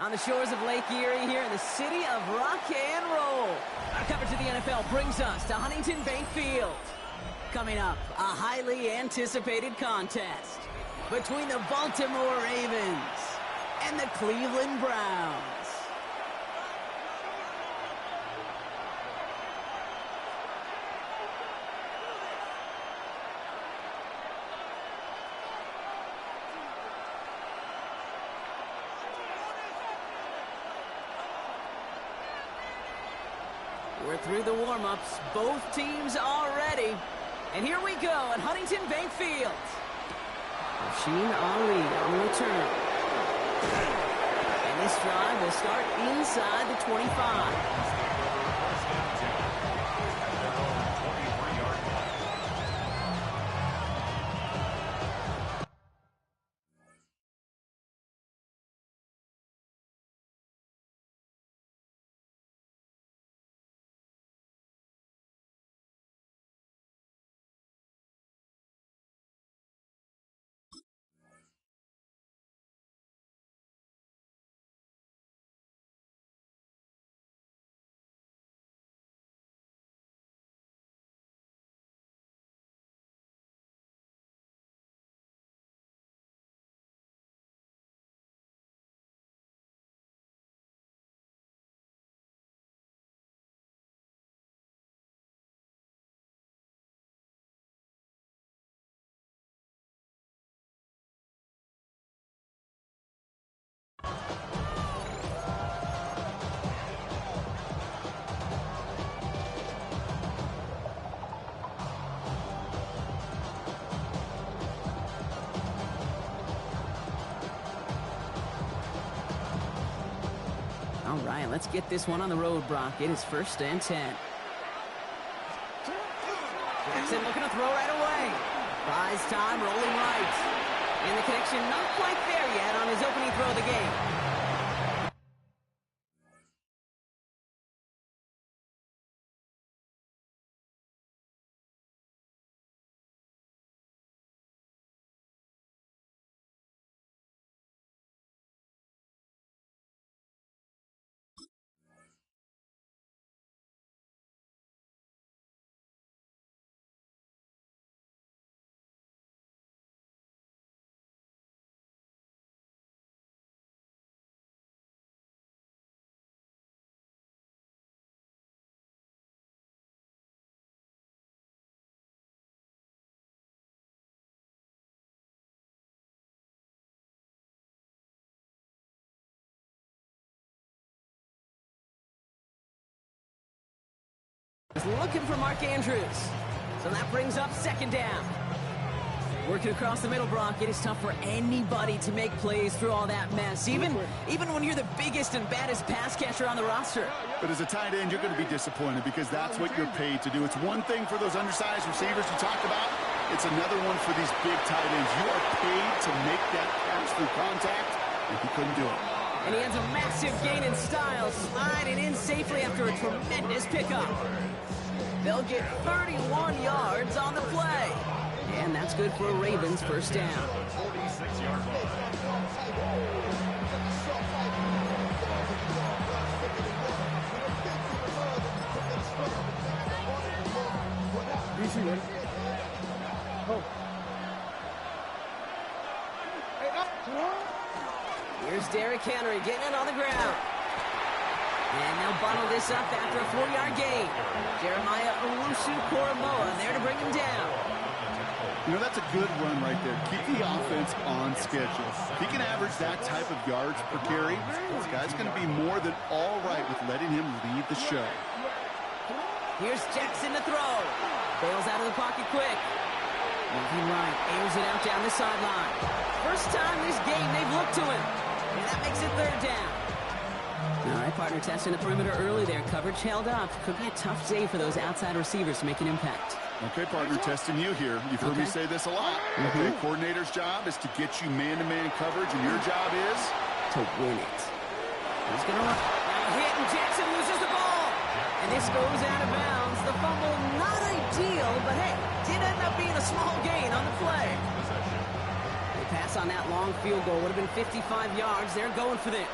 On the shores of Lake Erie here in the city of rock and roll. Our coverage of the NFL brings us to Huntington Bank Field. Coming up, a highly anticipated contest between the Baltimore Ravens and the Cleveland Browns. We're through the warm-ups. Both teams are ready. And here we go at Huntington Bank Field. Rasheen Ali on the return. And this drive will start inside the 25. All right, let's get this one on the road, Brock. It is 1st and 10. Jackson looking to throw right away. Buys time, rolling right. And the connection not quite there yet on his opening throw of the game. Looking for Mark Andrews. So that brings up 2nd down. Working across the middle, Brock, it is tough for anybody to make plays through all that mess, even when you're the biggest and baddest pass catcher on the roster. But as a tight end, you're going to be disappointed because that's what you're paid to do. It's one thing for those undersized receivers you talked about. It's another one for these big tight ends. You are paid to make that pass through contact, and he couldn't do it. And he has a massive gain in style, sliding in safely after a tremendous pickup. They'll get 31 yards on the play. And that's good for a Ravens 1st down. 46-yard line. Here's Derrick Henry getting it on the ground. And they'll bundle this up after a 4-yard gain. Jeremiah Owusu-Koramoah there to bring him down. You know, that's a good run right there. Keep the offense on schedule. If he can average that type of yards per carry, this guy's going to be more than all right with letting him lead the show. Here's Jackson to throw. Bails out of the pocket quick. Moving right, airs it out down the sideline. First time this game they've looked to him. And that makes it 3rd down. All right, partner, testing the perimeter early there. Coverage held up. Could be a tough day for those outside receivers to make an impact. Okay, partner, testing you here. You've heard me say this a lot. Okay, coordinator's job is to get you man-to-man coverage, and your job is to win it. He's going to run. Now hit, and Jackson loses the ball. And this goes out of bounds. The fumble, not ideal, but hey, did end up being a small gain on the play. The pass on that long field goal would have been 55 yards. They're going for this.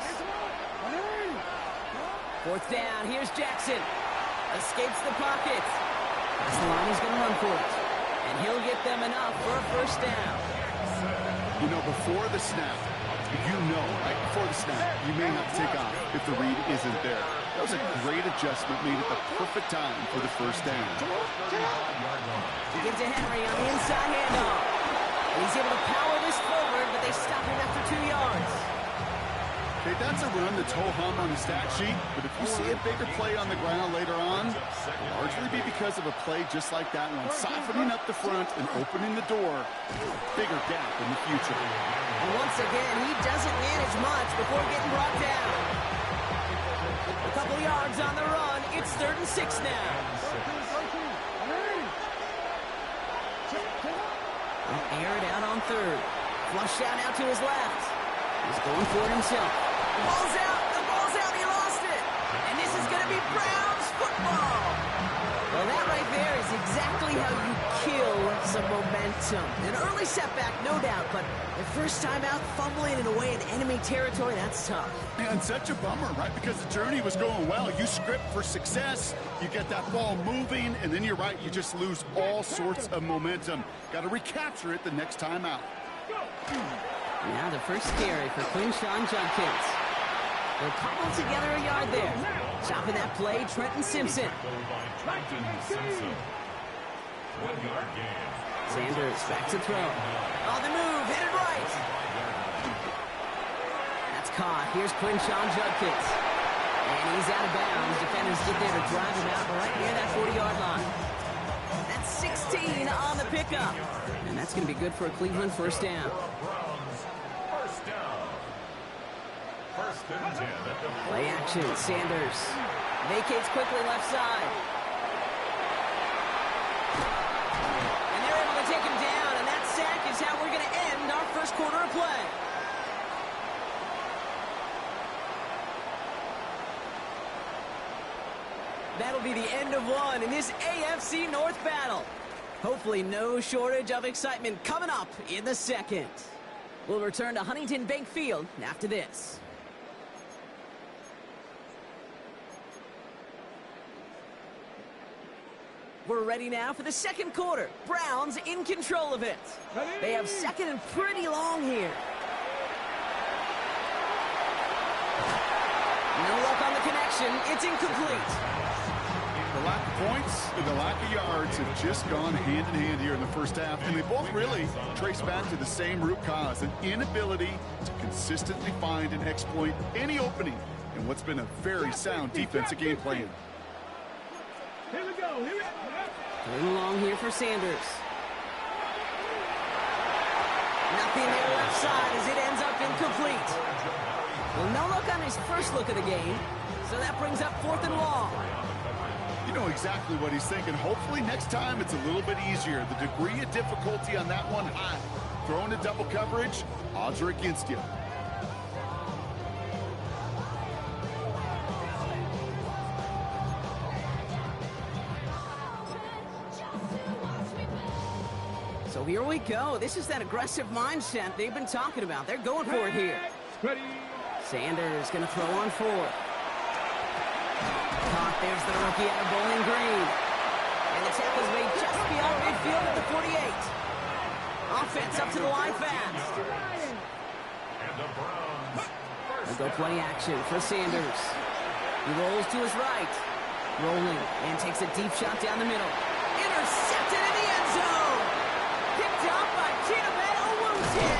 Fourth down. Here's Jackson. Escapes the pocket. That's the line. He's going to run for it. And he'll get them enough for a first down. You know, before the snap, right before the snap, you may have to take off if the read isn't there. That was a great adjustment made at the perfect time for the first down. He gives to Henry on the inside handoff. And he's able to power this forward, but they stop him after 2 yards. Okay, that's a run that's ho-hum on the stat sheet, but if you see a bigger play on the ground later on, it'll largely be because of a play just like that one, softening up the front and opening the door, bigger gap in the future. And once again, he doesn't manage much before getting brought down. A couple yards on the run. It's 3rd and 6 now. He'll air it out on 3rd. Flush out now to his left. He's going for it himself. The ball's out. The ball's out. He lost it. And this is going to be Browns football. Well, that right there is exactly how you kill some momentum. An early setback, no doubt, but the first time out, fumbling it away in enemy territory, that's tough. And such a bummer, right? Because the journey was going well. You script for success, you get that ball moving, and then you're right, you just lose all sorts of momentum. Got to recapture it the next time out. Now the first carry for Quinshawn Judkins. They'll cobble together a yard there. Chopping that play, Trenton Simpson. Sanders back to throw. On the move, headed right. That's caught. Here's Quinshawn Judkins. And he's out of bounds. Defenders get there to drive him out right near that 40-yard line. That's 16 on the pickup. And that's going to be good for a Cleveland first down. Play action, Sanders. Vacates quickly left side. And they're able to take him down, and that sack is how we're going to end our first quarter of play. That'll be the end of one in this AFC North battle. Hopefully no shortage of excitement coming up in the second. We'll return to Huntington Bank Field after this. We're ready now for the second quarter. Browns in control of it. They have second and pretty long here. No luck on the connection. It's incomplete. The lack of points and the lack of yards have just gone hand in hand here in the first half, and they both really trace back to the same root cause, an inability to consistently find and exploit any opening in what's been a very sound defensive game plan. Here we go. Here we go. Going along here for Sanders. Nothing there left side as it ends up incomplete. Well, no look on his first look of the game, so that brings up 4th and long. You know exactly what he's thinking. Hopefully next time it's a little bit easier. The degree of difficulty on that one high. Throwing a double coverage, odds are against you. So here we go. This is that aggressive mindset they've been talking about. They're going for it here. Ready. Sanders going to throw on 4. Caught. There's the rookie out of Bowling Green. And the tackle's made just beyond midfield at the 48. Offense up to the line fast. They'll go play action for Sanders. He rolls to his right. Rolling and takes a deep shot down the middle. Intercepted in the end zone. Picked up by Chidobe Awuzie.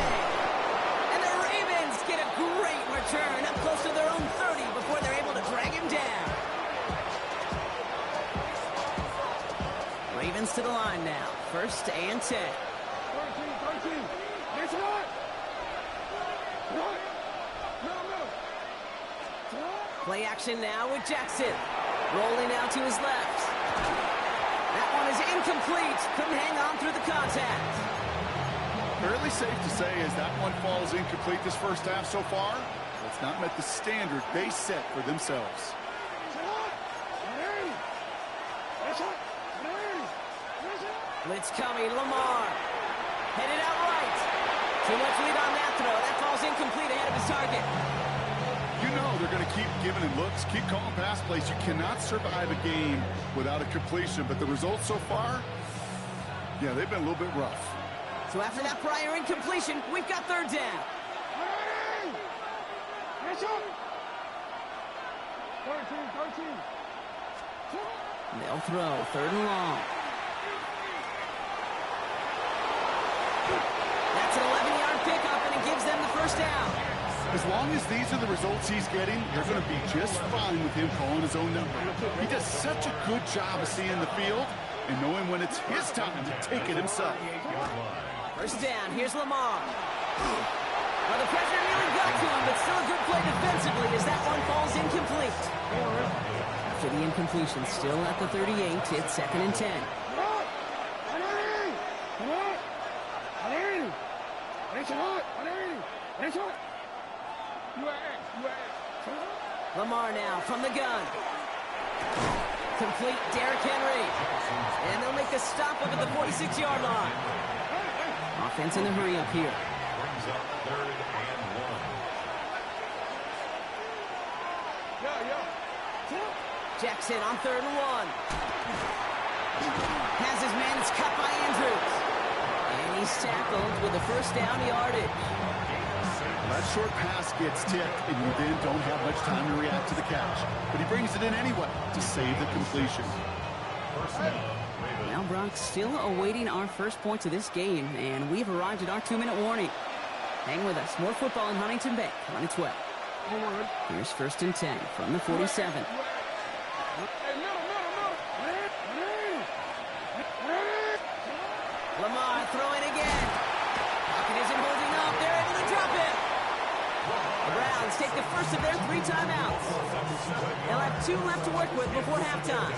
And the Ravens get a great return up close to their own 30 before they're able to drag him down. Ravens to the line now. 1st and 10. 13. Next one. Play action now with Jackson. Rolling out to his left. That one is incomplete. Couldn't hang on through the contact. Fairly safe to say as that one falls incomplete this first half so far, it's not met the standard they set for themselves. Blitz coming, Lamar. Headed out right. Too much lead on that throw. That falls incomplete ahead of his target. You know they're going to keep giving it looks, keep calling pass plays. You cannot survive a game without a completion, but the results so far, yeah, they've been a little bit rough. So after that prior incompletion, we've got third down. Yes, sir. 13. They'll throw, third and long. That's an 11-yard pickup, and it gives them the first down. As long as these are the results he's getting, they're going to be just fine with him calling his own number. He does such a good job of seeing the field and knowing when it's his time to take it himself. First down, here's Lamar. Well, the pressure nearly got to him, but still a good play defensively as that one falls incomplete. After the incompletion, still at the 38, it's 2nd and 10. Lamar now from the gun. Complete, Derrick Henry. And they'll make a stop up at the 46-yard line. Offense in the hurry up here. Brings up 3rd and 1. Jackson on 3rd and 1. Has his man, it's cut by Andrews. And he's tackled with the first down yardage. That short pass gets tipped, and you then don't have much time to react to the catch. But he brings it in anyway to save the completion. Now, Brock, still awaiting our first points of this game, and we've arrived at our 2-minute warning. Hang with us. More football in Huntington Bay on its way. Here's 1st and 10 from the 47. Lamar throwing again. Pocket isn't holding up. They're able to drop it. The Browns take the first of their 3 timeouts. They'll have 2 left to work with before halftime.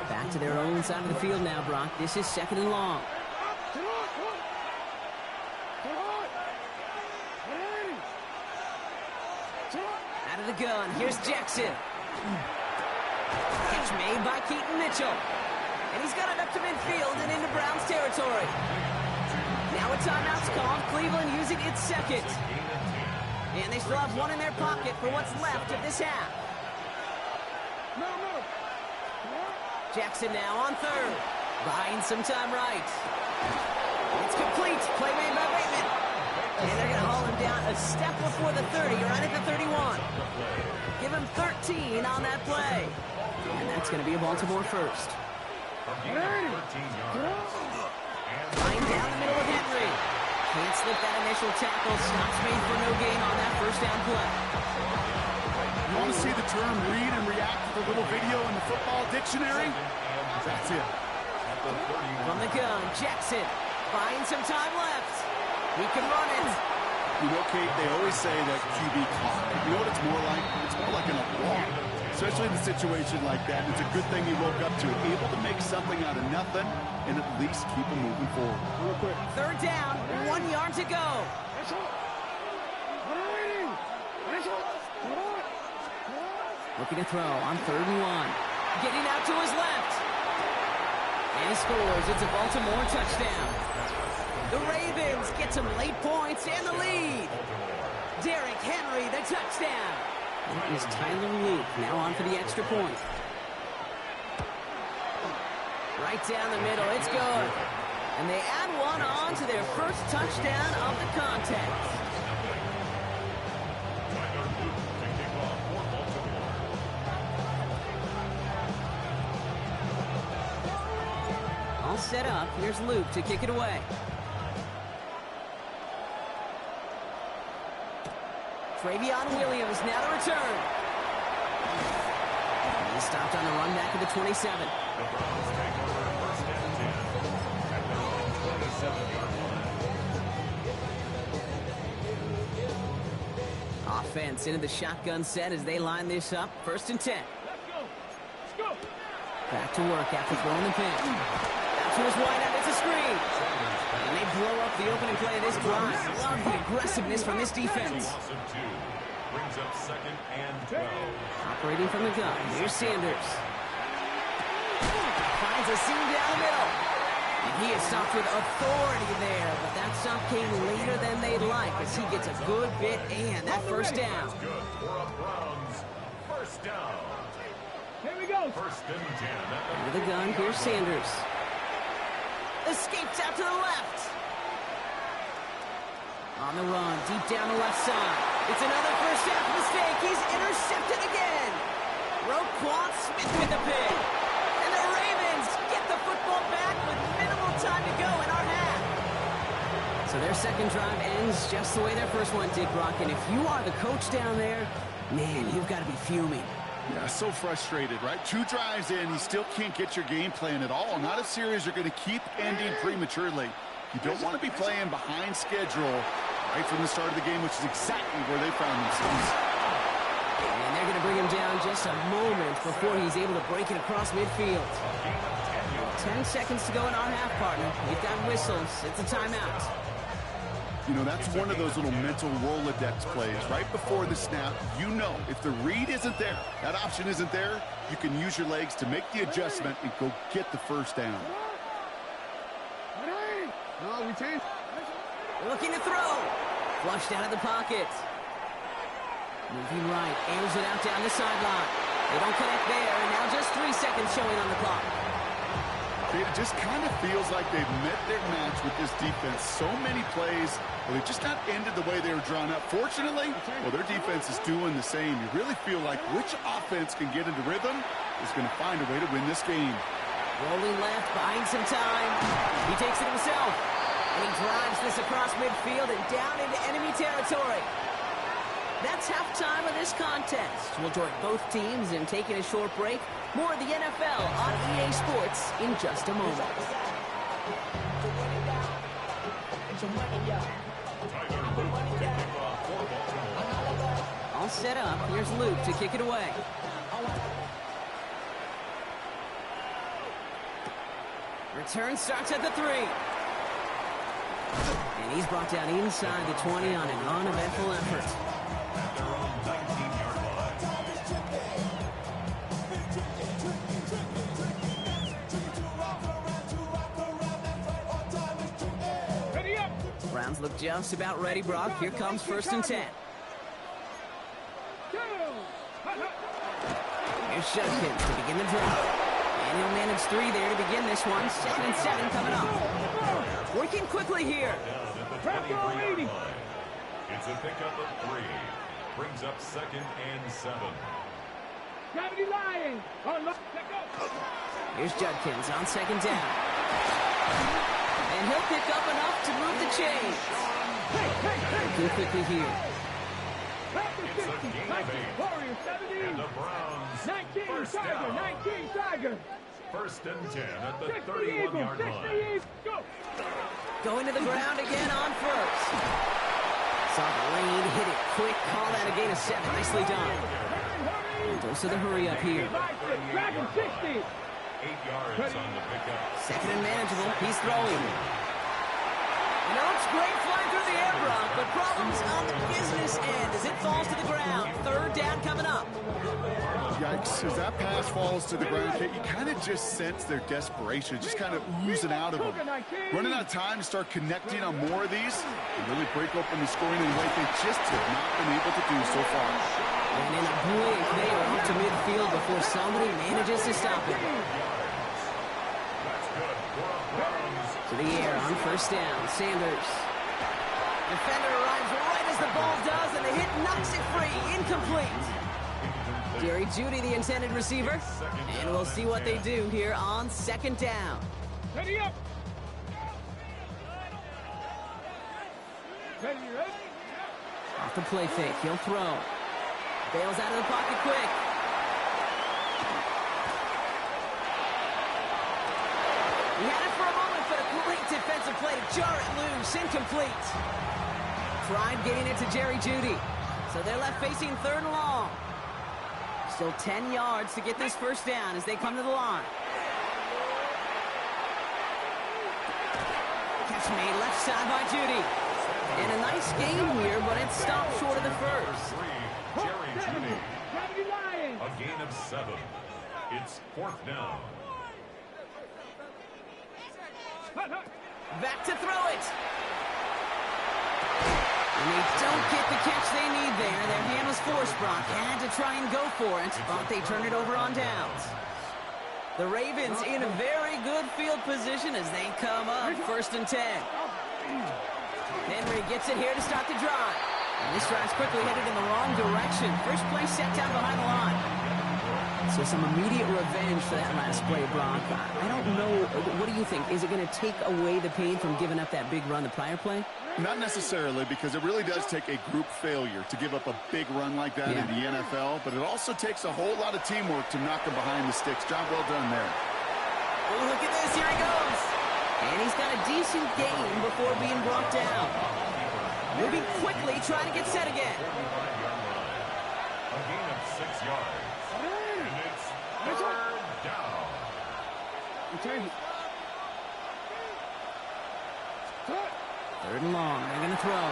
Back to their own side of the field now, Brock. This is 2nd and long. Out of the gun, here's Jackson. Catch made by Keaton Mitchell. And he's got it up to midfield and into Browns territory. Now a timeout's called. Cleveland using its 2nd. And they still have 1 in their pocket for what's left of this half. Jackson now on 3rd. Buying some time right. It's complete. Play made by Bateman. And they're going to haul him down a step before the 30, right at the 31. Give him 13 on that play. And that's going to be a Baltimore first. Line down the middle of Henry. Can't slip that initial tackle. Stops made for no gain on that first down play. You want to see the term read and react to the little video in the football dictionary? That's it. From the gun, Jackson. Buying some time left. He can run it. You know, Kate, they always say that QB clock. You know what it's more like? It's more like an walk. Especially in a situation like that. It's a good thing he woke up to it. Able to make something out of nothing and at least keep him moving forward. Real quick. 3rd down, 1 yard to go. Looking to throw on 3rd and 1. Getting out to his left. And he scores. It's a Baltimore touchdown. The Ravens get some late points and the lead. Derrick Henry, the touchdown. That is Tyler Luke now on for the extra point. Right down the middle, it's good. And they add 1 on to their first touchdown of the contest. All set up, here's Luke to kick it away. Travion Williams now to return. He stopped on the run back at the 27. Offense into the shotgun set as they line this up. 1st and 10. Let's go. Back to work after throwing the pin. Out to his wideout, it's a screen. And they blow up the opening play of this drive. Love the aggressiveness from this defense. Brings up 2nd and 12. Operating from the gun, here's Sanders. Finds a seam down the middle. And he is stopped with authority there, but that stop came later than they'd like as he gets a good bit and that first down. Good for a Browns first down. Here we go. First and 10. Under the gun, here's Sanders. Escapes out to the left. On the run, deep down the left side. It's another first half mistake. He's intercepted again. Roquan Smith with the pick. And the Ravens get the football back with minimal time to go in our half. So their second drive ends just the way their first one did, Brock. And if you are the coach down there, man, you've got to be fuming. Yeah, so frustrated, right? 2 drives in, you still can't get your game plan at all. Not a series you're going to keep ending prematurely. You don't want to be playing behind schedule right from the start of the game, which is exactly where they found themselves. And they're going to bring him down just a moment before he's able to break it across midfield. 10 seconds to go in our half, partner. We've got whistles. It's a timeout. You know, that's one of those little mental Rolodex plays. Right before the snap, you know if the read isn't there, that option isn't there, you can use your legs to make the adjustment and go get the first down. No, we changed. Looking to throw. Flushed out of the pocket. Moving right. Airs it out down the sideline. They don't connect there, and now just 3 seconds showing on the clock. It just kind of feels like they've met their match with this defense. So many plays, but they've just not ended the way they were drawn up. Fortunately, well, their defense is doing the same. You really feel like which offense can get into rhythm is going to find a way to win this game. Rolling left, buying some time. He takes it himself. And he drives this across midfield and down into enemy territory. That's halftime of this contest. We'll join both teams in taking a short break. More of the NFL on EA Sports in just a moment. All set up. Here's Luke to kick it away. Return starts at the 3. And he's brought down inside the 20 on an uneventful effort. At their own 19-yard line. Ready up. Browns look just about ready, Brock. Here comes first and 10. Here's Judkins to begin the drive. And he'll manage 3 there to begin this one. 2nd and 7 coming up. Working quickly here. Down at the 23-yard line. It's a pickup of 3. Brings up 2nd and 7. Gravity lying. On left. Let go. Here's Judkins on 2nd down. And he'll pick up enough to move the chains. Working quickly here. It's a gain of 8. Warrior 70. And the Browns 19 first Tiger. down. 19 Tiger. First and 10 at the 60 31-yard Eagle. 60 line. Eagle. Go. Going to the ground again on first. Saw the lane, hit it quick, call that a gain of 7. Nicely done. And dose of the hurry up here. Dragon 60. 8 yards on the pickup. 2nd and manageable. He's throwing. You know, it's great flying through the air, Brock, but problems on the business end as it falls to the ground. 3rd down coming up. Yikes, as that pass falls to the ground, Kate, you kind of just sense their desperation, just kind of oozing out of them. Running out of time to start connecting on more of these and really break open the scoring in a way they just have not been able to do so far. And in a blink, they are up to midfield before somebody manages to stop it. That's good for a Browns. To the air on first down. Sanders. Defender arrives right as the ball does, and the hit knocks it free. Incomplete. Jerry Jeudy, the intended receiver. And we'll see what they do here on 2nd down. Ready up. Ready. Off the play fake. He'll throw. Bails out of the pocket quick. He had it for a moment, but a great defensive play to jar it loose. Incomplete. Tried getting it to Jerry Jeudy. So they're left facing 3rd and long. Still 10 yards to get this first down as they come to the line. Catch made left side by Jeudy. And a nice game here, but it stopped short of the first. 3, Jerry Jeudy. Gravity lying. A gain of 7. It's 4th down. Back to throw it. And they don't get the catch they need there. Their hand was forced, Brock. Had to try and go for it, but they turn it over on downs. The Ravens in a very good field position as they come up 1st and 10. Henry gets it here to start the drive. And this drive's quickly headed in the wrong direction. First play set down behind the line. So some immediate revenge for that last play, Brock. I don't know. What do you think? Is it going to take away the pain from giving up that big run the prior play? Not necessarily, because it really does take a group failure to give up a big run like that in the NFL, but it also takes a whole lot of teamwork to knock them behind the sticks. Job well done there. Oh, look at this. Here he goes. And he's got a decent gain before being brought down. Moving quickly, trying to get set again. A gain of 6 yards. And it's 3rd down. Third and long. They're going to throw.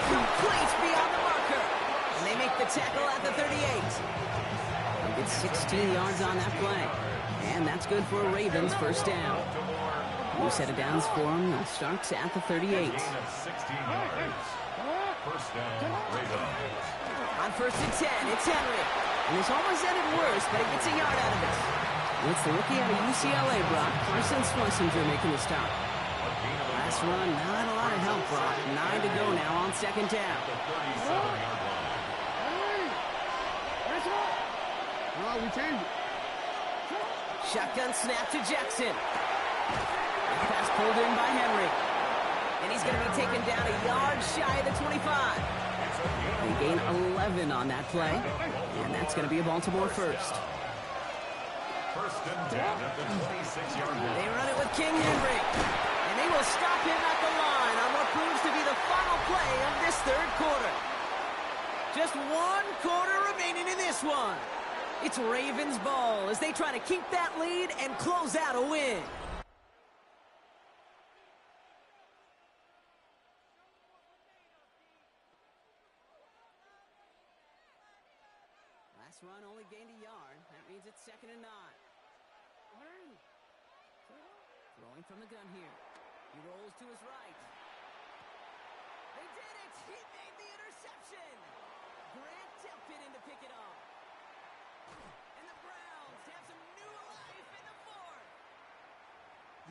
Complete beyond the marker. And they make the tackle at the 38. They get 16 yards on that play. And that's good for a Ravens first down. New set of downs for them. It starts at the 38. Gain of 16 yards. First down, Ravens. On 1st and 10, it's Henry. And this almost ended worse, but he gets a yard out of it. It's the rookie out of UCLA, Brock. Carson Schlesinger making the stop. Last run, not a lot of help, Brock. 9 to go now on 2nd down. The 37-yard line. We change it. Shotgun snap to Jackson. Pass pulled in by Henry. And he's going to be taken down a yard shy of the 25. They gain 11 on that play. And that's going to be a Baltimore first. 1st and 10 at the 26-yard line. They run it with King Henry. And they will stop him at the line on what proves to be the final play of this 3rd quarter. Just 1 quarter remaining in this one. It's Ravens ball as they try to keep that lead and close out a win. Last run only gained a yard. That means it's 2nd and 9. Throwing from the gun here. He rolls to his right. They did it! He made the interception! Grant Delpit in to pick it off. And the Browns have some new life in the 4th.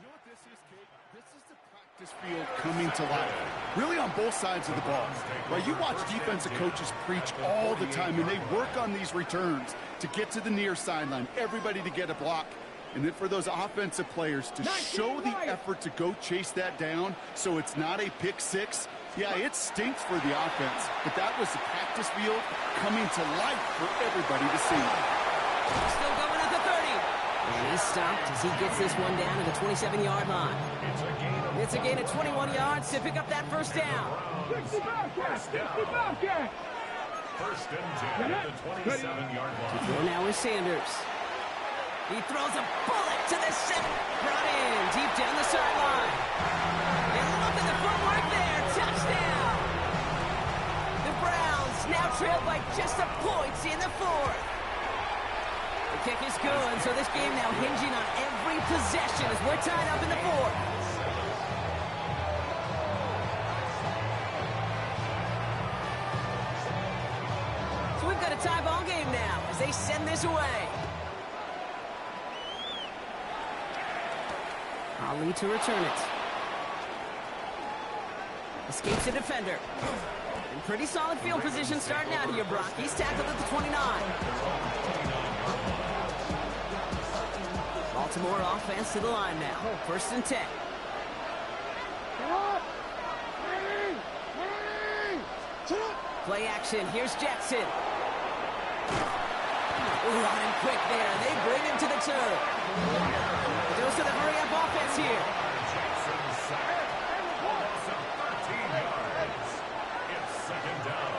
You know what this is, Kate? This is the practice field coming to life. Really on both sides of the ball. Right, you watch defensive coaches preach all the time, and they work on these returns to get to the near sideline, everybody to get a block. And then for those offensive players to show the effort to go chase that down so it's not a pick six. Yeah, it stinks for the offense, but that was the practice field coming to life for everybody to see. Still going at the 30. And he's stopped as he gets this one down to the 27-yard line. It's a gain of 21 yards to pick up that first down. 60 Bobcat. 1st and 10 at the 27-yard line. Throw now is Sanders. He throws a bullet to the center. Brought in deep down the sideline. And look at the footwork there. Touchdown. The Browns now trail by just a point in the 4th. The kick is good, so this game now hinging on every possession as we're tied up in the 4th. So we've got a tie ball game now as they send this away. Ali to return it. Escapes the defender. In pretty solid field position starting out here, Brock. He's tackled at the 29. Baltimore offense to the line now. 1st and 10. Play action. Here's Jackson. Ooh, on him quick there. They bring him to the turf. Goes to the hurry-up offense here. Jackson's sack. Almost 13 yards. It's 2nd down.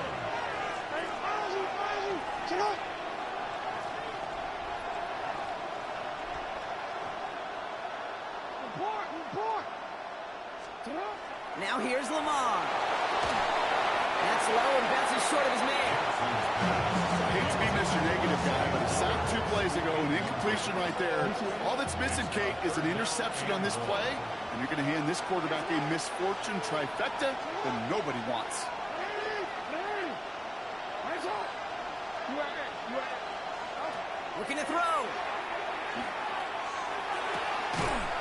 Now here's Lamar. That's low and bounces short of his man. I hate to be Mr. Negative guy, but a sack 2 plays ago, an incompletion right there. All that's missing, Kate, is an interception on this play, and you're going to hand this quarterback a misfortune trifecta that nobody wants. Looking to throw.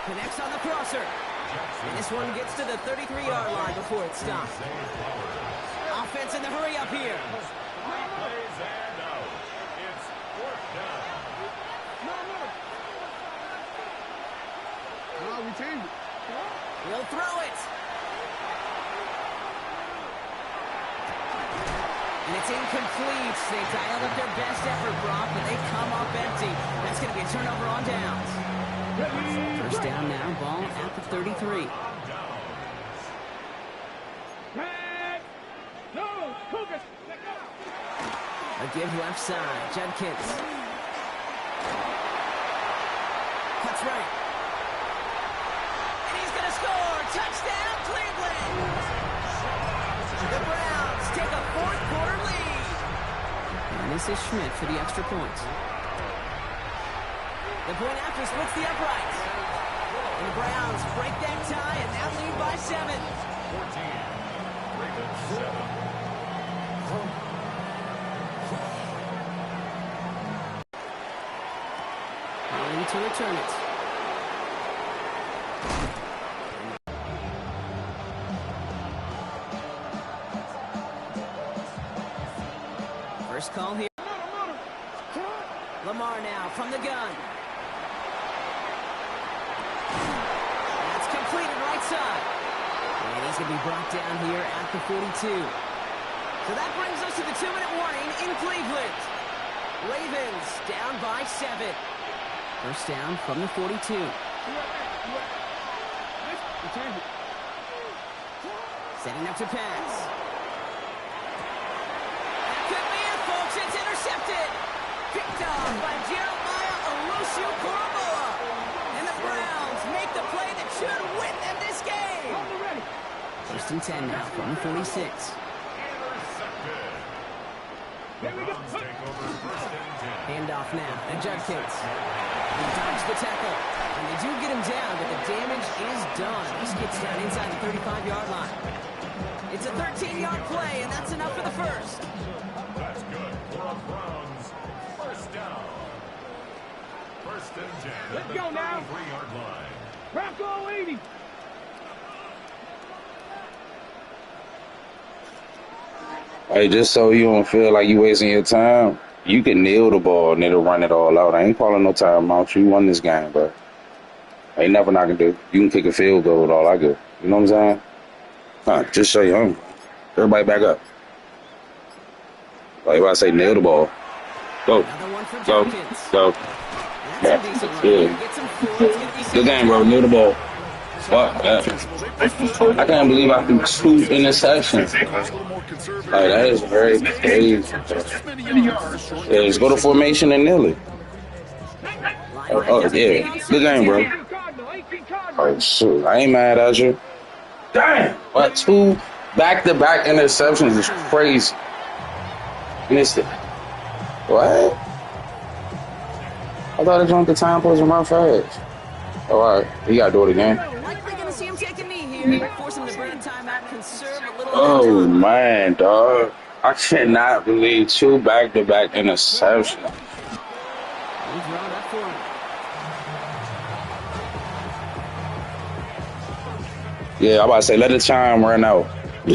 Connects on the crosser. And this one gets to the 33-yard line before it stops. Offense in the hurry up here. It's fourth down. He'll throw it. And it's incomplete. They dialed up their best effort, Brock, but they come up empty. That's going to be a turnover on downs. First down now, ball at the 33. A give left side. Judkins. Cuts right. And he's going to score. Touchdown, Cleveland. The Browns take a fourth-quarter lead. And this is Schmidt for the extra point. The point after splits the uprights. And the Browns break that tie and now lead by 7. 14. Ravens 7. Allen to return it. First call here. Lamar now from the gun. That's completed right side. And he's going to be brought down here at the 42. So that brings us to the 2-minute warning in Cleveland. Ravens down by 7. First down from the 42. Setting up to pass. That could be it, folks. It's intercepted. Picked off by Jeremiah Owusu-Koramoah. And the Browns make the play that should win them this game. First and 10 now from the 46. Handoff now, and Judkins. He dodged the tackle, and they do get him down, but the damage is done. This gets down inside the 35-yard line. It's a 13-yard play, and that's enough for the first. That's good for a Browns first down. First and 10 at the 33-yard line. Bronco 80. Hey, just so you don't feel like you wasting your time, you can kneel the ball and it'll run it all out. I ain't calling no timeout. You won this game, bro. Ain't nothing I can do. You can kick a field goal with all I get. You know what I'm saying? Huh, just show you. Everybody back up. Like if I say nail the ball. Go. Go. Go. Yeah. Good game, bro. Nail the ball. Fuck that. I can't believe I threw 2 interceptions. Like, that is very crazy. Yeah, just go to formation and nail it. Oh, yeah. Good game, bro. Oh, shoot. I ain't mad at you. Damn. What? 2 back-to-back interceptions is crazy. Missed it. What? I thought it jumped the time post and run fast. All right. You got to do it again. Oh, man, dog. I cannot believe 2 back-to-back interceptions. Yeah, I'm about to say, let the time run out. I'm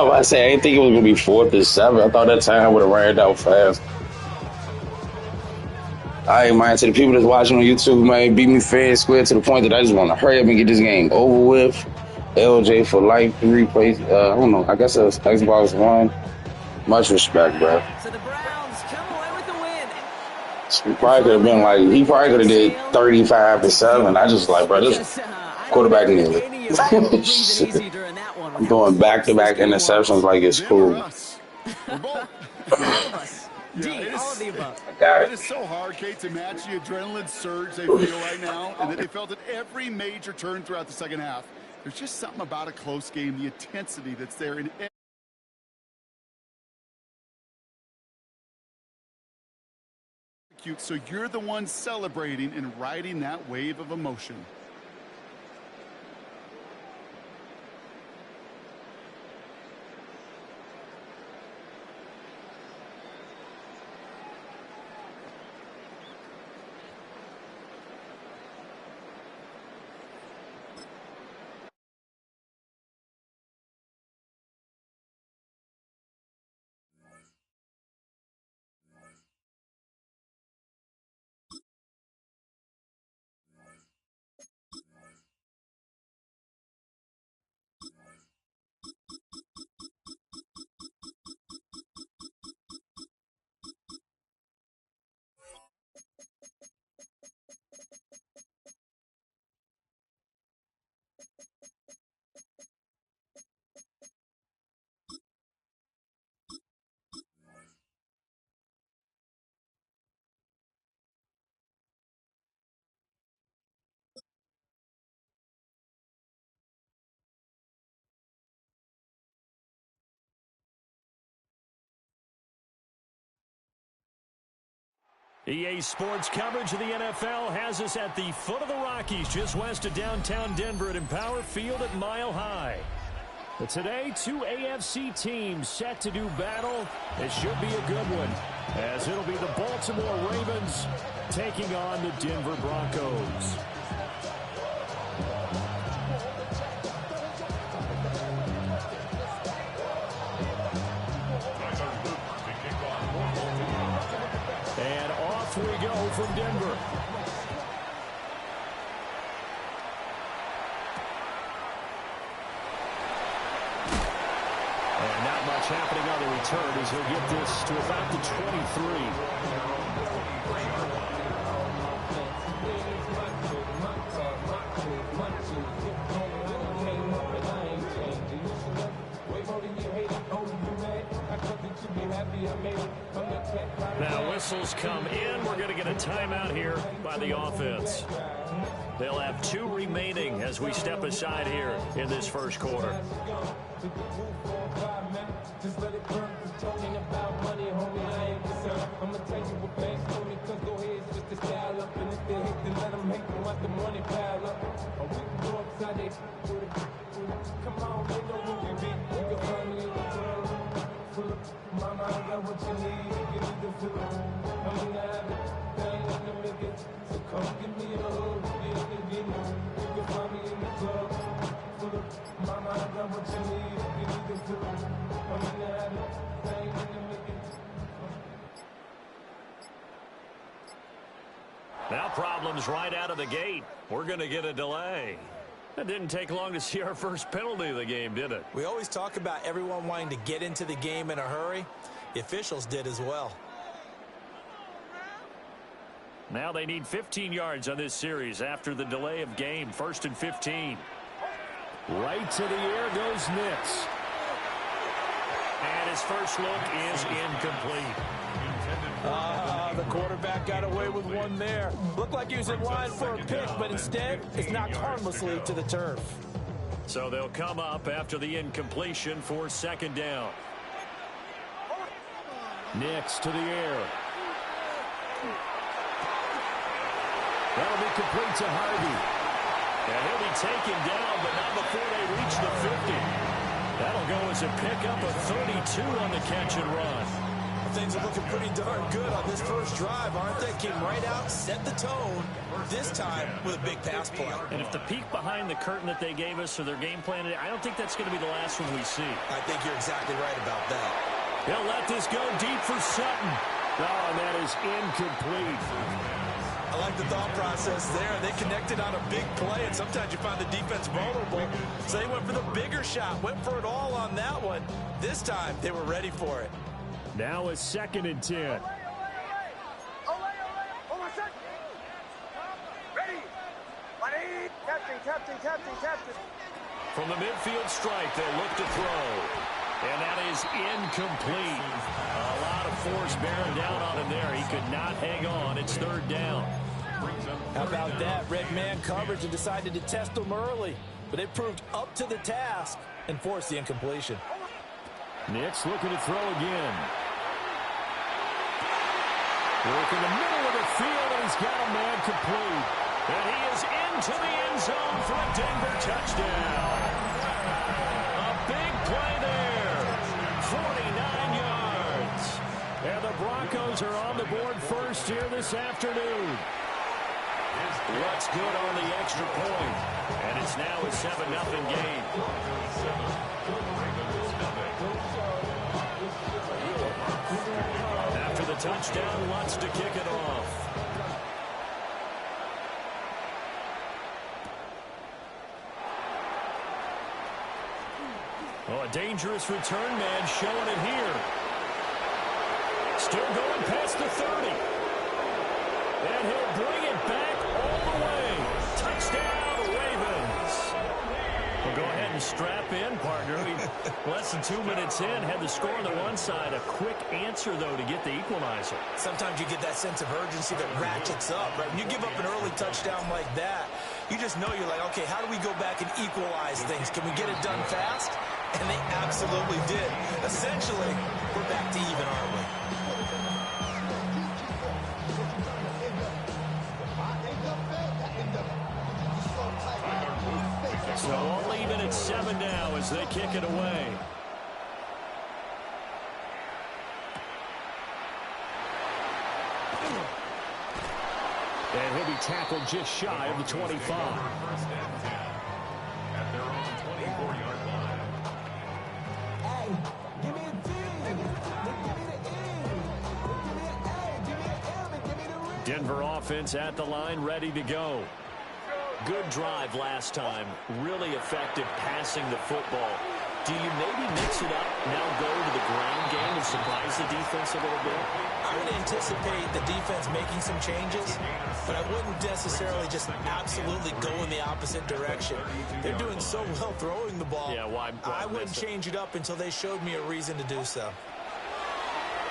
about to say, I didn't think it was going to be 4th and 7. I thought that time would have ran out fast. I ain't mind to the people that's watching on YouTube, man, beat me fair and square to the point that I just want to hurry up and get this game over with. LJ for life, 3 plays. I don't know. I guess it's Xbox One. Much respect, bro. So the Browns come away with the win. He probably could have been like, he probably could have did 35-7. I just like, bro, this quarterback needed it. I'm doing back-to-back interceptions like it's cool. I got it. It is so hard, Kate, to match the adrenaline surge they feel right now, and that they felt at every major turn throughout the second half. There's just something about a close game, the intensity that's there in execute, so you're the one celebrating and riding that wave of emotion. EA Sports coverage of the NFL has us at the foot of the Rockies, just west of downtown Denver at Empower Field at Mile High. But today, two AFC teams set to do battle. It should be a good one, as it'll be the Baltimore Ravens taking on the Denver Broncos. And off we go from Denver. And not much happening on the return as he'll get this to about the 23. Now whistles come in. We're going to get a timeout here by the offense. They'll have two remaining as we step aside here in this first quarter. Just let it burn. Talking about money, homie, I ain't concerned. I'ma tell you what banks told me, cause go ahead, switch the style up. And if they hate, then let them hate, and watch the money pile up. Or we can go upside they come on, they know who we be. You can find me in the club. Full of mama, I got what you need. You need to fill it. I'm in the habit, I ain't in the make it. So come give me a hug, you know. You can find me in the club. Full of mama, I got what you need. You need to fill it. I'm in the habit, I ain't in the make it. Now problems right out of the gate. We're going to get a delay. It didn't take long to see our first penalty of the game, did it? We always talk about everyone wanting to get into the game in a hurry. The officials did as well. Now they need 15 yards on this series after the delay of game. 1st and 15. Right to the air goes Nix. And his first look is incomplete. The quarterback got away with one there. Looked like he was in line for a pick, but instead it's knocked harmlessly to the turf. So they'll come up after the incompletion for 2nd down. Nix to the air. That'll be complete to Harvey. And he'll be taken down, but not before they reach the 50. That'll go as a pickup of 32 on the catch and run. Things are looking pretty darn good on this first drive, aren't they? Came right out, set the tone, this time with a big pass play. And if the peek behind the curtain that they gave us or their game plan, I don't think that's going to be the last one we see. I think you're exactly right about that. He'll let this go deep for Sutton. Oh, and that is incomplete. I like the thought process there. They connected on a big play, and sometimes you find the defense vulnerable. So they went for the bigger shot, went for it all on that one. This time, they were ready for it. Now a 2nd and 10. Captain. From the midfield stripe, they'll look to throw. And that is incomplete. A lot of force bearing down on him there. He could not hang on. It's 3rd down. How about that? Red man coverage and decided to test them early. But they proved up to the task and forced the incompletion. Nix looking to throw again. Work in the middle of the field, and he's got a man complete. And he is into the end zone for a Denver touchdown. A big play there. 49 yards. And the Broncos are on the board first here this afternoon. What's good on the extra point? And it's now a 7-0 game. After the touchdown, Lutz to kick it off. Oh, a dangerous return man showing it here. Still going past the 30. And he'll bring it back all the way. Touchdown, Ravens. Well, go ahead and strap in, partner. Less than 2 minutes in, had the score on the one side. A quick answer, though, to get the equalizer. Sometimes you get that sense of urgency that ratchets up, right? When you give up an early touchdown like that, you just know you're like, okay, how do we go back and equalize things? Can we get it done fast? And they absolutely did. Essentially, we're back to even, aren't we? So all even at 7 now as they kick it away. And he'll be tackled just shy of the 25. First and 10 at their own 24-yard line. Hey, give me a D. Give me the E. Give me an A. Give me an M. And give me the ring. Denver offense at the line, ready to go. Good drive last time. Really effective passing the football. Do you maybe mix it up, now go to the ground game and surprise the defense a little bit? I would anticipate the defense making some changes, but I wouldn't necessarily just absolutely go in the opposite direction. They're doing so well throwing the ball. Yeah, why I wouldn't change it up until they showed me a reason to do so.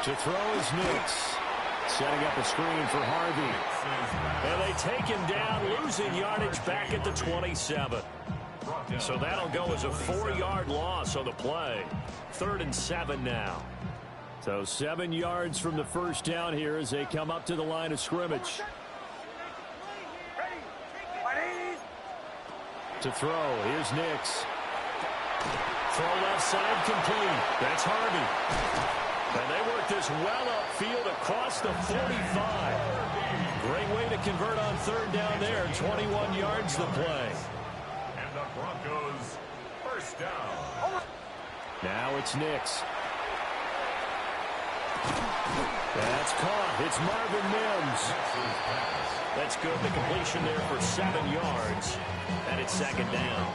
To throw is Nix. Setting up a screen for Harvey. And they take him down, losing yardage back at the 27. So that'll go as a 4-yard loss on the play. 3rd and 7 now. So 7 yards from the first down here as they come up to the line of scrimmage. To throw, here's Nix. Throw left side complete. That's Harvey. And they work this well upfield across the 45. Great way to convert on 3rd down there. 21 yards the play. And the Broncos first down. Now it's Nix. That's caught. It's Marvin Mims. That's good. The completion there for 7 yards. And it's 2nd down.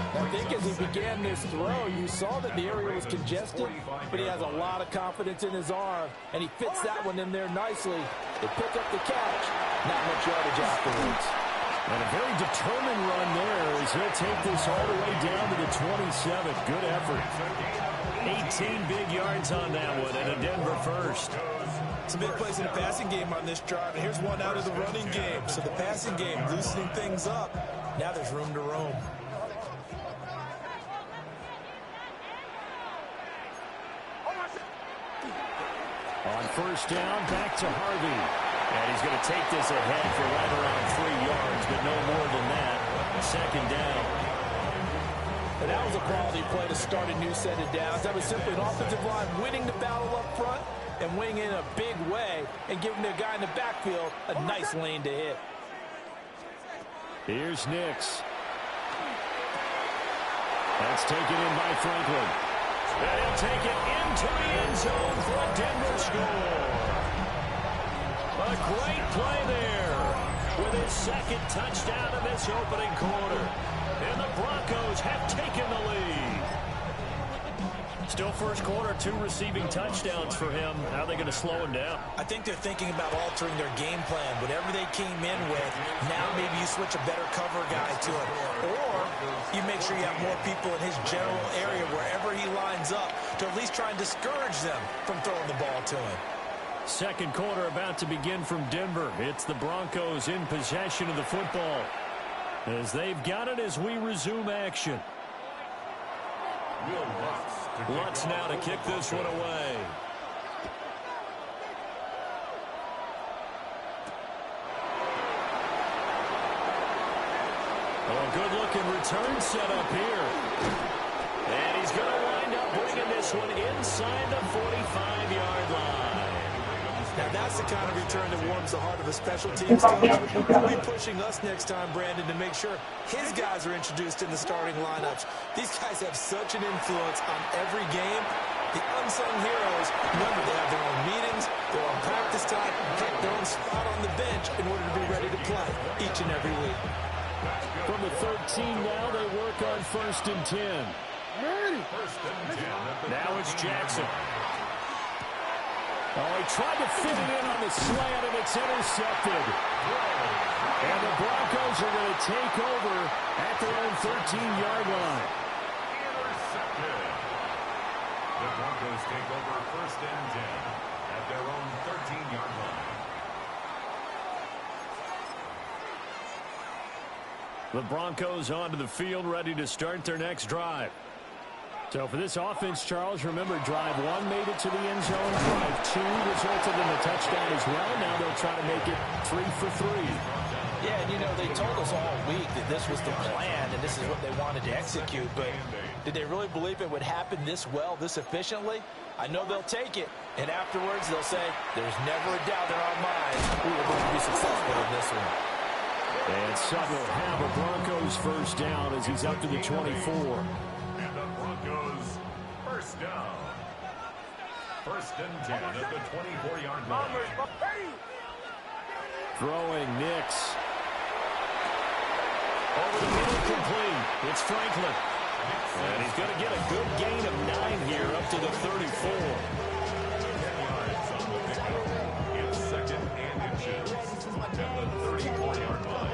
I think as he began this throw, you saw that the area was congested, but he has a lot of confidence in his arm, and he fits that one in there nicely. They pick up the catch, not much yardage afterwards. And a very determined run there as he'll take this all the way down to the 27. Good effort. 18 big yards on that one, and a Denver first. Some big plays in the passing game on this drive, and here's one out of the running game. So the passing game loosening things up. Now there's room to roam. On first down, back to Harvey. And he's going to take this ahead for right around 3 yards, but no more than that. 2nd down. And that was a quality play to start a new set of downs. That was simply an offensive line winning the battle up front and winning in a big way and giving the guy in the backfield a nice lane to hit. Here's Nix. That's taken in by Franklin. And he'll take it into the end zone for a Denver score. A great play there with his 2nd touchdown in this opening quarter. And the Broncos have taken the lead. Still first quarter, 2 receiving touchdowns for him. How are they going to slow him down? I think they're thinking about altering their game plan. Whatever they came in with, now maybe you switch a better cover guy to it. Or you make sure you have more people in his general area wherever he lines up to at least try and discourage them from throwing the ball to him. Second quarter about to begin from Denver. It's the Broncos in possession of the football as they've got it as we resume action. Lutz now to kick this one away. Oh, a good-looking return set up here. And he's going to wind up bringing this one inside the 45-yard line. Now, that's the kind of return that warms the heart of a special teams coach. He'll be pushing us next time, Brandon, to make sure his guys are introduced in the starting lineups. These guys have such an influence on every game. The unsung heroes, remember, they have their own meetings, their own practice time, heck, their own spot on the bench in order to be ready to play each and every week. From the 13 now, they work on 1st and 10. Now it's Jackson. Oh, he tried to fit it in on the slant, and it's intercepted. And the Broncos are going to take over at their own 13-yard line. Intercepted. The Broncos take over 1st and 10 at their own 13-yard line. The Broncos onto the field, ready to start their next drive. So for this offense, Charles, remember, drive 1 made it to the end zone. Drive 2 resulted in a touchdown as well. Now they'll try to make it 3 for 3. Yeah, and you know, they told us all week that this was the plan and this is what they wanted to execute. But did they really believe it would happen this well, this efficiently? I know they'll take it. And afterwards, they'll say, there's never a doubt in our minds we were going to be successful in this one. And Sutton will have a Broncos first down as he's up to the 24. And the Broncos first down. 1st and 10 at the 24-yard line. Throwing Nix. Over the middle, complete. It's Franklin. And he's going to get a good gain of 9 here up to the 34. 10 yards on the pickup. It's 2nd and inches at the 34-yard line.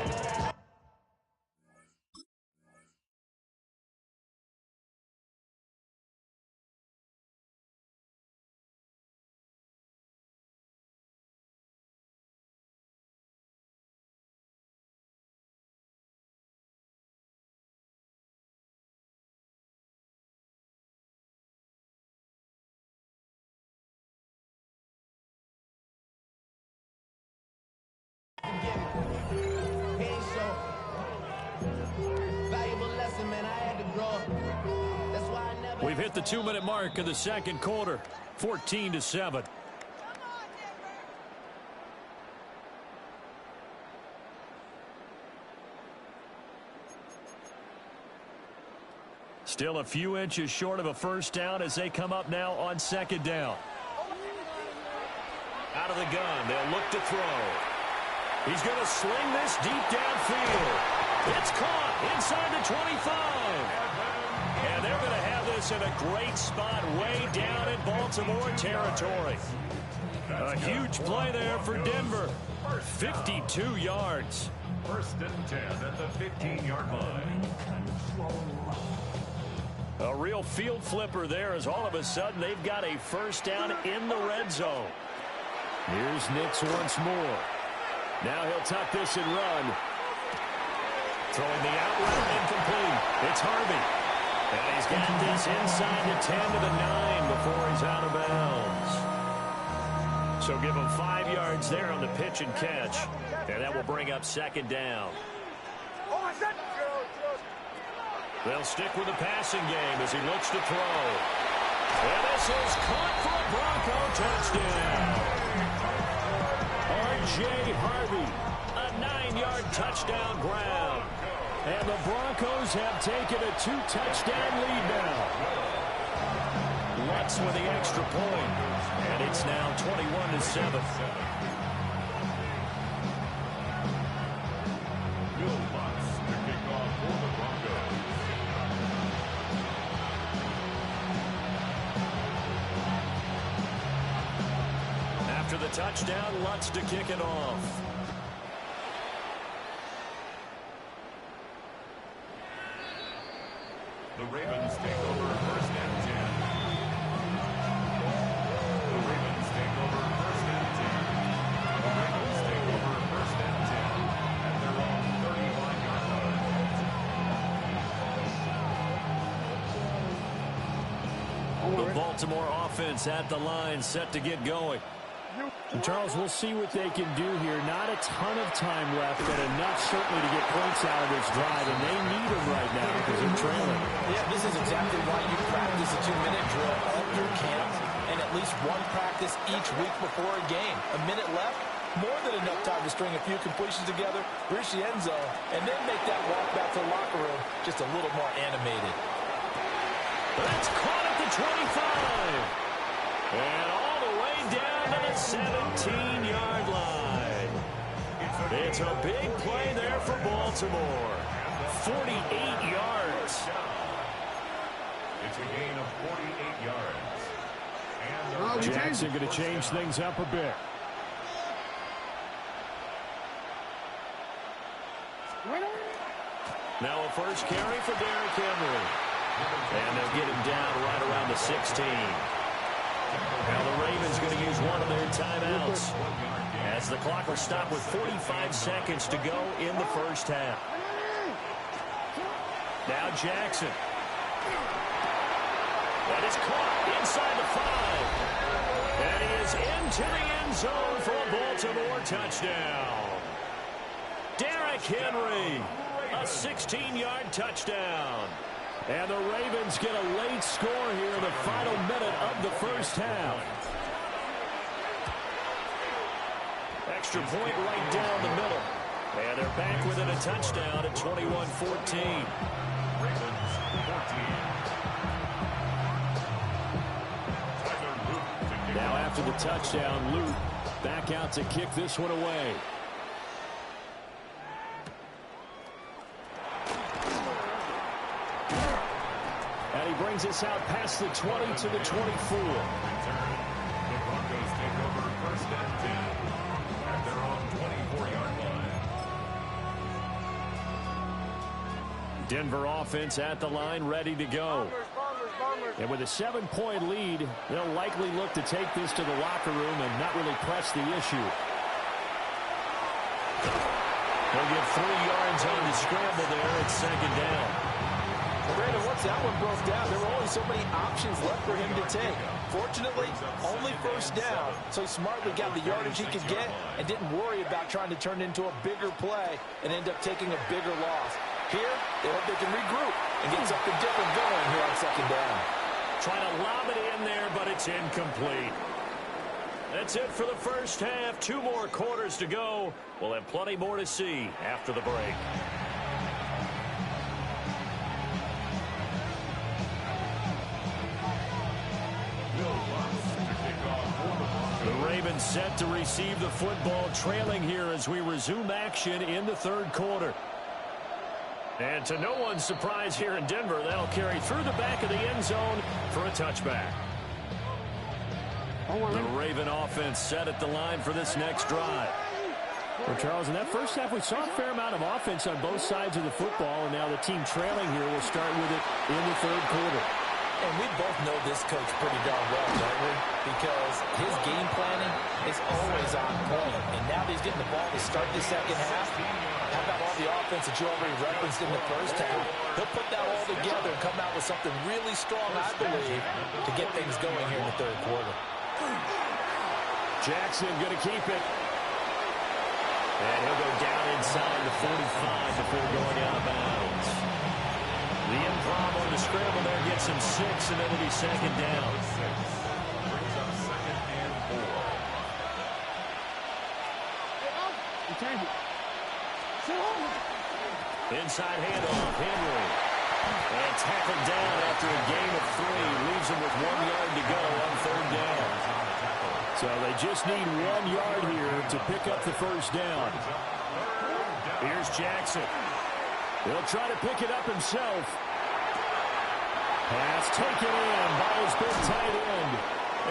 We've hit the 2-minute mark of the second quarter. 14-7. Still a few inches short of a first down as they come up now on 2nd down. Out of the gun, they'll look to throw. He's going to sling this deep downfield. It's caught inside the 25. And they're going to have this in a great spot way down in Baltimore territory. A huge play there for Denver. 52 yards. 1st and 10 at the 15-yard line. A real field flipper there as all of a sudden they've got a first down in the red zone. Here's Nix once more. Now he'll tuck this and run. Throwing the out route incomplete. It's Harvey. And he's got this inside the 10 to the 9 before he's out of bounds. So give him 5 yards there on the pitch and catch. And that will bring up 2nd down. They'll stick with the passing game as he looks to throw. And this is caught for a Bronco touchdown. R.J. Harvey, a 9-yard touchdown grab. And the Broncos have taken a 2-touchdown lead now. Lutz with the extra point. And it's now 21-7. Will Lutz to kick off for the Broncos. After the touchdown, Lutz to kick it off. The Ravens take over 1st and 10. The Ravens take over 1st and 10. The Ravens take over 1st and 10 at their own 35-yard line. The Baltimore offense at the line, set to get going. And Charles, we'll see what they can do here. Not a ton of time left, but enough certainly to get points out of this drive, and they need them right now because they're trailing. Yeah, this is exactly why you practice a 2-minute drill all through camp and at least one practice each week before a game. A minute left, more than enough time to string a few completions together, reach the end zone, and then make that walk back to the locker room just a little more animated. That's caught at the 25. And all the way down to the 17-yard line. It's a big play there for Baltimore. 48 yards. It's a gain of 48 yards. Jackson going to change things up a bit. Now a first carry for Derrick Henry. And they'll get him down right around the 16. Now the Ravens going to use one of their timeouts as the clock will stop with 45 seconds to go in the first half. Now Jackson. That is caught inside the 5. And he is into the end zone for a Baltimore touchdown. Derrick Henry, a 16-yard touchdown. And the Ravens get a late score here in the final minute of the first half. Extra point right down the middle. And they're back within a touchdown at 21-14. Now after the touchdown, Luke back out to kick this one away. And he brings us out past the 20 to the 24. The Broncos take over first and 10 at their own 24-yard line. Denver offense at the line, ready to go. And with a 7-point lead, they'll likely look to take this to the locker room and not really press the issue. They'll get 3 yards on the scramble there at second down. Brandon, once that one broke down, there were only so many options left for him to take. Fortunately, only first down, so he smartly got the yardage he could get and didn't worry about trying to turn it into a bigger play and end up taking a bigger loss. Here, they hope they can regroup and get something different going here on second down. Trying to lob it in there, but it's incomplete. That's it for the first half. 2 more quarters to go. We'll have plenty more to see after the break. The Ravens set to receive the football, trailing here as we resume action in the third quarter. And to no one's surprise here in Denver, that'll carry through the back of the end zone for a touchback. The Raven offense set at the line for this next drive. Well, Charles, in that first half, we saw a fair amount of offense on both sides of the football, and now the team trailing here will start with it in the third quarter. And we both know this coach pretty darn well, don't we? Because his game planning is always on point. And now that he's getting the ball to start the second half, how about all the offense that you already referenced in the first half? He'll put that all together and come out with something really strong, I believe, to get things going here in the third quarter. Jackson going to keep it. And he'll go down inside the 45 before going out of bounds. The improv on the scramble there gets him 6, and it'll be second down. Brings up second and 4. Inside handoff, Henry. And tackled down after a gain of 3. Leaves him with 1 yard to go on third down. So they just need 1 yard here to pick up the first down. Here's Jackson. He'll try to pick it up himself. Pass taken in by his big tight end.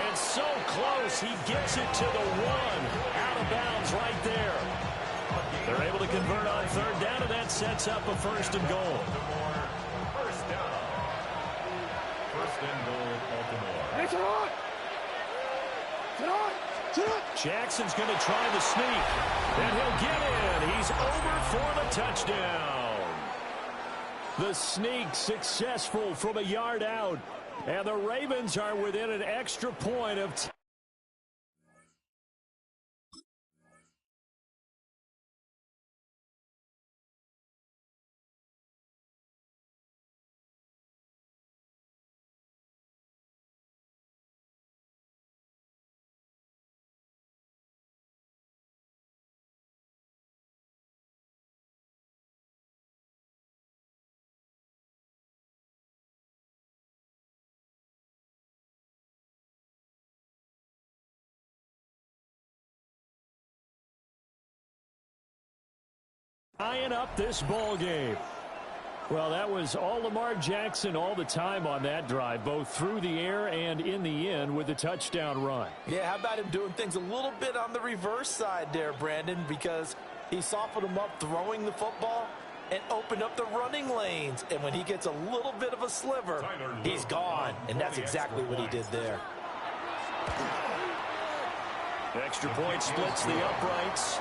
And so close, he gets it to the 1. Out of bounds right there. They're able to convert on third down, and that sets up a first and goal. First down. First and goal, Baltimore. Jackson's going to try the sneak. And he'll get in. He's over for the touchdown. The sneak successful from a yard out. And the Ravens are within an extra point of Tying up this ball game. Well, that was all Lamar Jackson all the time on that drive, both through the air and in the end with a touchdown run. Yeah, how about him doing things a little bit on the reverse side there, Brandon, because he softened him up throwing the football and opened up the running lanes. And when he gets a little bit of a sliver, he's gone. And that's exactly what he did there. Extra point splits the uprights,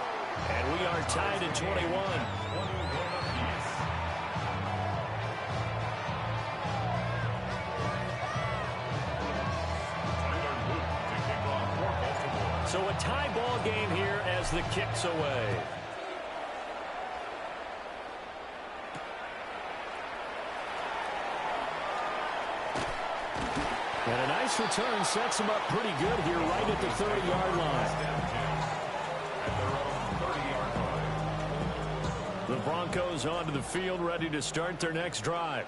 and we are tied at 21. So a tie ball game here as the kick's away. And a nice return sets him up pretty good here right at the 30-yard line. The Broncos onto the field ready to start their next drive.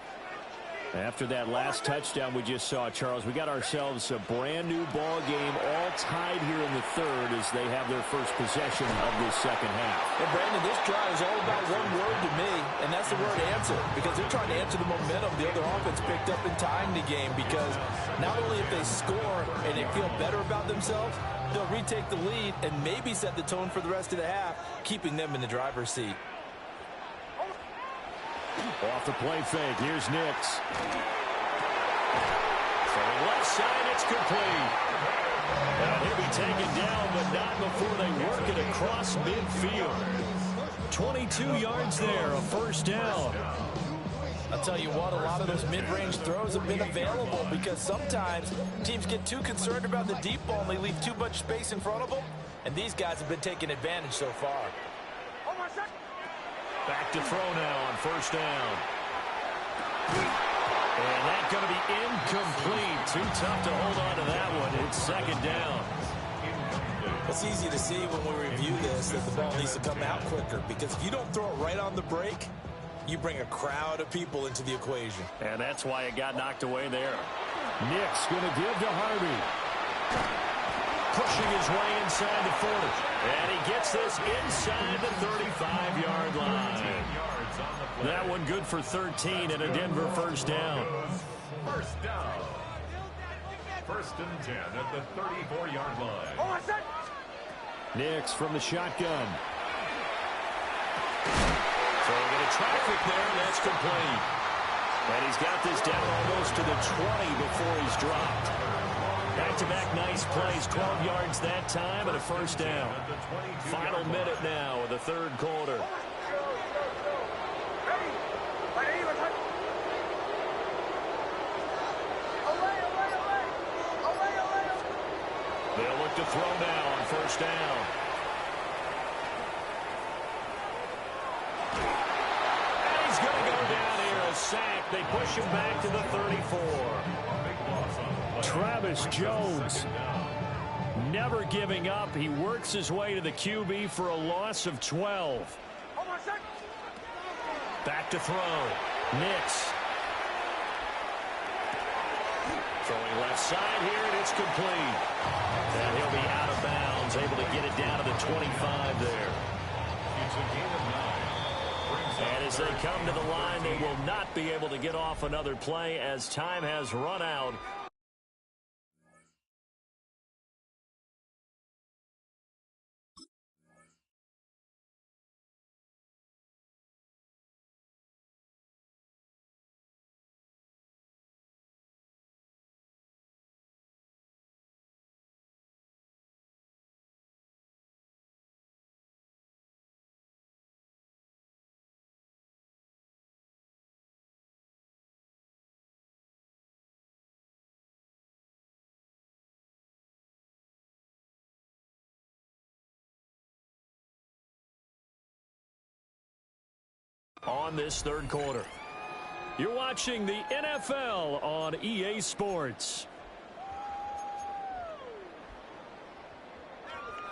After that last touchdown we just saw, Charles, we got ourselves a brand new ball game all tied here in the third as they have their first possession of this second half. And Brandon, this drive is all about one word to me, and that's the word answer, because they're trying to answer the momentum the other offense picked up in tying the game, because not only if they score and they feel better about themselves, they'll retake the lead and maybe set the tone for the rest of the half, keeping them in the driver's seat. Off the play fake, here's Nix. Throwing left side, it's complete. And he'll be taken down, but not before they work it across midfield. 22 yards there, a first down. I'll tell you what, a lot of those mid-range throws have been available because sometimes teams get too concerned about the deep ball and they leave too much space in front of them, and these guys have been taking advantage so far. Back to throw now on first down. And that's going to be incomplete. Too tough to hold on to that one. It's second down. It's easy to see when we review this that the ball needs to come out quicker, because if you don't throw it right on the break, you bring a crowd of people into the equation. And that's why it got knocked away there. Nick's going to give to Harvey. Pushing his way inside the 40. And he gets this inside the 35-yard line. That one good for 13 and a Denver first down. First down. First and 10 at the 34-yard line. Nix from the shotgun. Throwing into traffic there, and that's complete. And he's got this down almost to the 20 before he's dropped. Back-to-back nice plays, 12 yards that time and a first down. Final minute now of the third quarter. They'll look to throw now on first down. And he's going to go down here, a sack. They push him back to the 34. Travis Jones never giving up. He works his way to the QB for a loss of 12. Back to throw. Nix. Throwing left side here, and it's complete. And he'll be out of bounds, able to get it down to the 25 there. And as they come to the line, they will not be able to get off another play as time has run out. On this third quarter, you're watching the NFL on EA Sports.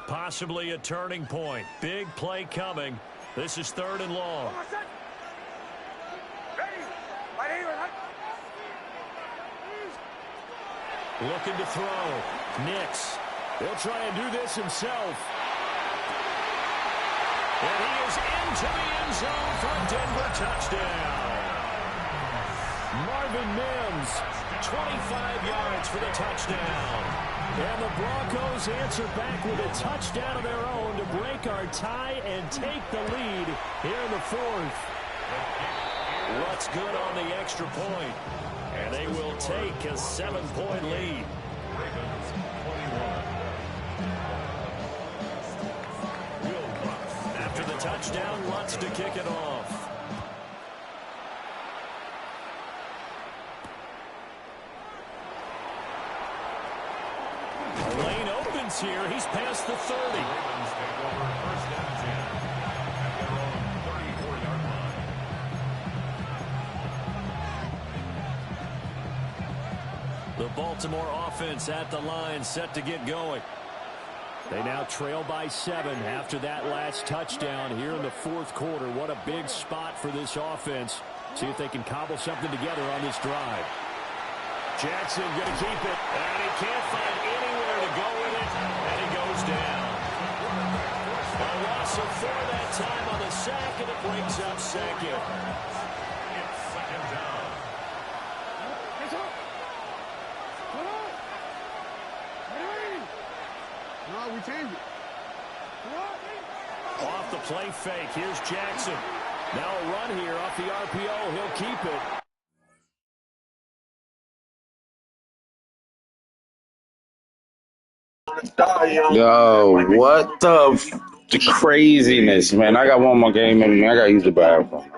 Possibly a turning point. Big play coming. This is third and long. Looking to throw. Nix. He'll try and do this himself. And he is into the end zone for a Denver touchdown. Marvin Mims, 25 yards for the touchdown. And the Broncos answer back with a touchdown of their own to break our tie and take the lead here in the fourth. What's good on the extra point? And they will take a 7-point lead. After the touchdown, Lutz to kick it off. Lane opens here. He's past the 30. The Baltimore offense at the line, set to get going. They now trail by 7 after that last touchdown here in the fourth quarter. What a big spot for this offense. See if they can cobble something together on this drive. Jackson going to keep it, and he can't find anywhere to go with it, and he goes down. A loss of 4 that time on the sack, and it brings up second. It's second down. No, we changed it. Off the play fake, here's Jackson. Now a run here off the RPO. He'll keep it. Yo, what the craziness, man. I got one more game in me. I got to use the bathroom.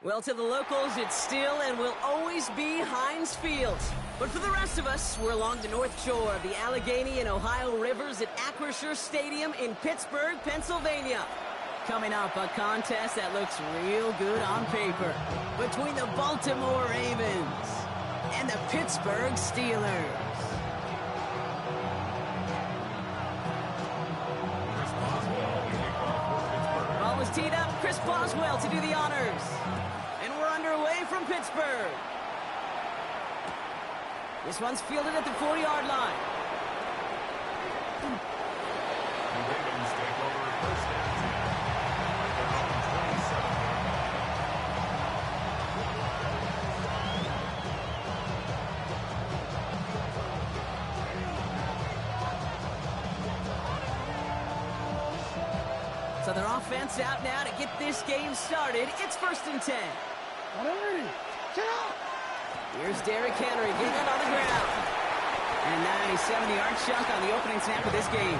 Well, to the locals, it's still and will always be Heinz Field. But for the rest of us, we're along the North Shore of the Allegheny and Ohio Rivers at Acrisure Stadium in Pittsburgh, Pennsylvania. Coming up, a contest that looks real good on paper between the Baltimore Ravens and the Pittsburgh Steelers. Ball is teed up. Chris Boswell to do the honors. And we're underway from Pittsburgh. This one's fielded at the 40-yard line. The Ravens take over first and 10 at their own 27. So their offense out now to get this game started. It's first and 10. Here's Derrick Henry getting it on the ground. And a 70-yard chunk on the opening snap of this game.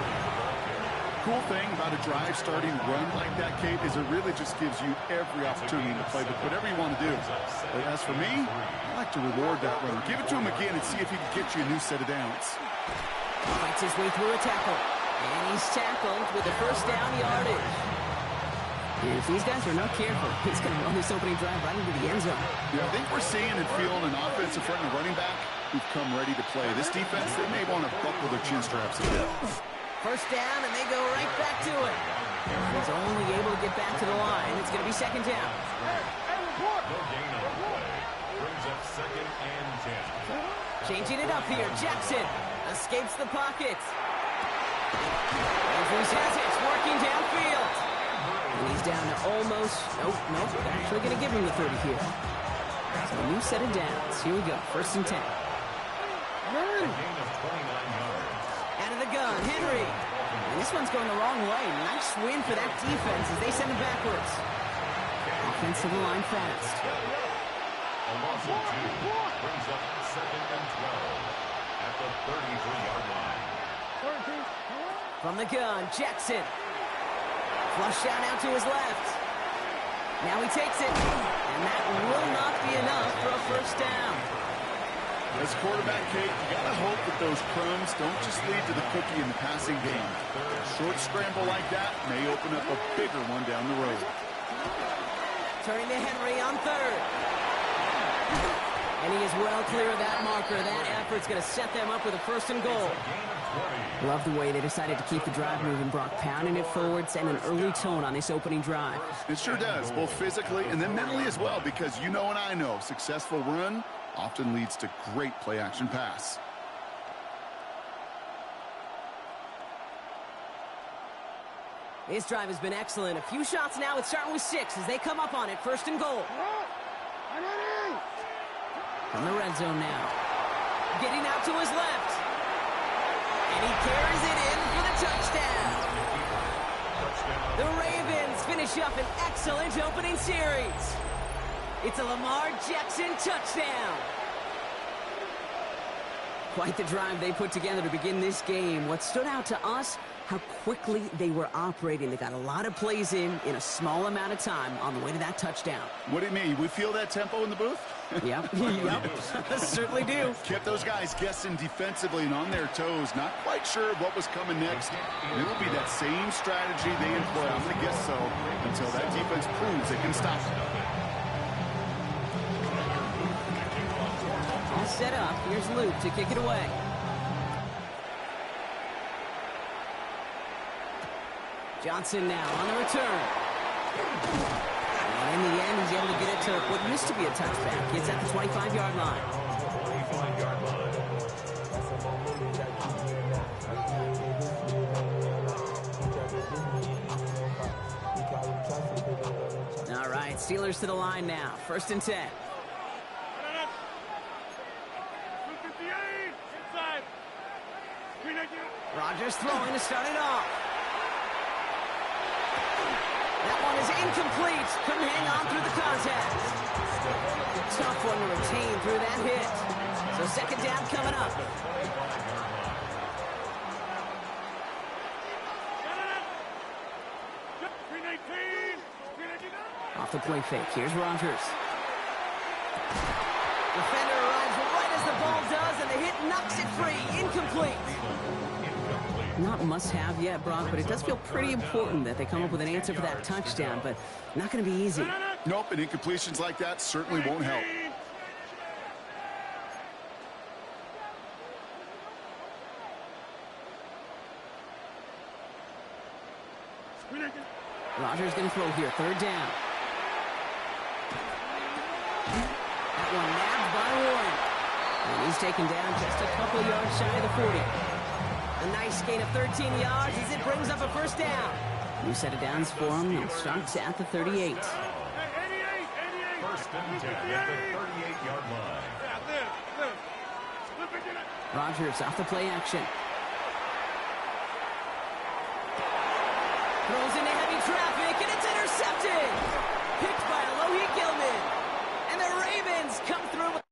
Cool thing about a drive starting run like that, Kate, is it really just gives you every opportunity to play with whatever you want to do. But as for me, I like to reward that run. Give it to him again and see if he can get you a new set of downs. Fights his way through a tackle. And he's tackled with the first down yardage. And if these guys are not careful, he's going to run this opening drive right into the end zone. Yeah, I think we're seeing and feeling an offensive front and running back who've come ready to play. This defense, they may want to buckle their chin straps a bit. First down, and they go right back to it. He's only able to get back to the line. It's going to be second down. No gain on the play. Brings up second and 10. Changing it up here. Jackson escapes the pocket. Andrews has it. It's working downfield. And he's down to almost... Nope. They're actually going to give him the 30 here. So a new set of downs. Here we go. First and 10. A gain of 29 yards. Out of the gun. Henry. And this one's going the wrong way. Nice win for that defense as they send it backwards. Offense to the line fast. A loss of 2 brings up second and 12 at the 33-yard line. From the gun, Jackson. Flush out to his left. Now he takes it. And that will not be enough for a first down. As quarterback, Kate, you got to hope that those crumbs don't just lead to the cookie in the passing game. A short scramble like that may open up a bigger one down the road. Turning to Henry on third. And he is well clear of that marker. That effort's going to set them up with a first and goal. Love the way they decided to keep the drive moving. Brock pounding it forwards and an early tone on this opening drive. It sure does, both physically and then mentally as well, because you know and I know, successful run often leads to great play-action pass. This drive has been excellent. A few shots now. It's starting with 6 as they come up on it. First and goal. From the red zone now. Getting out to his left. And he carries it in for the touchdown. The Ravens finish up an excellent opening series. It's a Lamar Jackson touchdown. Quite the drive they put together to begin this game. What stood out to us, how quickly they were operating. They got a lot of plays in a small amount of time on the way to that touchdown. What do you mean? We feel that tempo in the booth? Yep. Certainly do. Kept those guys guessing defensively and on their toes, not quite sure what was coming next. It will be that same strategy they employ, I'm going to guess so, until that defense proves they can stop it. All set up. Here's Luke to kick it away. Johnson now on the return. And in the end, he's able to get it to what used to be a touchback. It's at the 25-yard line. 25-yard line. All right, Steelers to the line now. First and 10. Rodgers throwing to start it off. That one is incomplete. Couldn't hang on through the contact. Tough one to retain through that hit. So second down coming up. off the play fake. Here's Rodgers. Defender arrives right as the ball does, and the hit knocks it free. Incomplete. Not must-have yet, Brock, but it does feel pretty important that they come up with an answer for that touchdown, but not going to be easy. Nope, and incompletions like that certainly won't help. Rodgers going to throw here, third down. That one nabbed by Warren. And he's taken down just a couple yards shy of the 40. A nice gain of 13 yards as it brings up a first down. New set of downs for him. It starts at the 38. First and 10 at the 38-yard line. Rodgers off the play action. Throws into heavy traffic, and it's intercepted. Picked by Alohi Gilman. And the Ravens come through with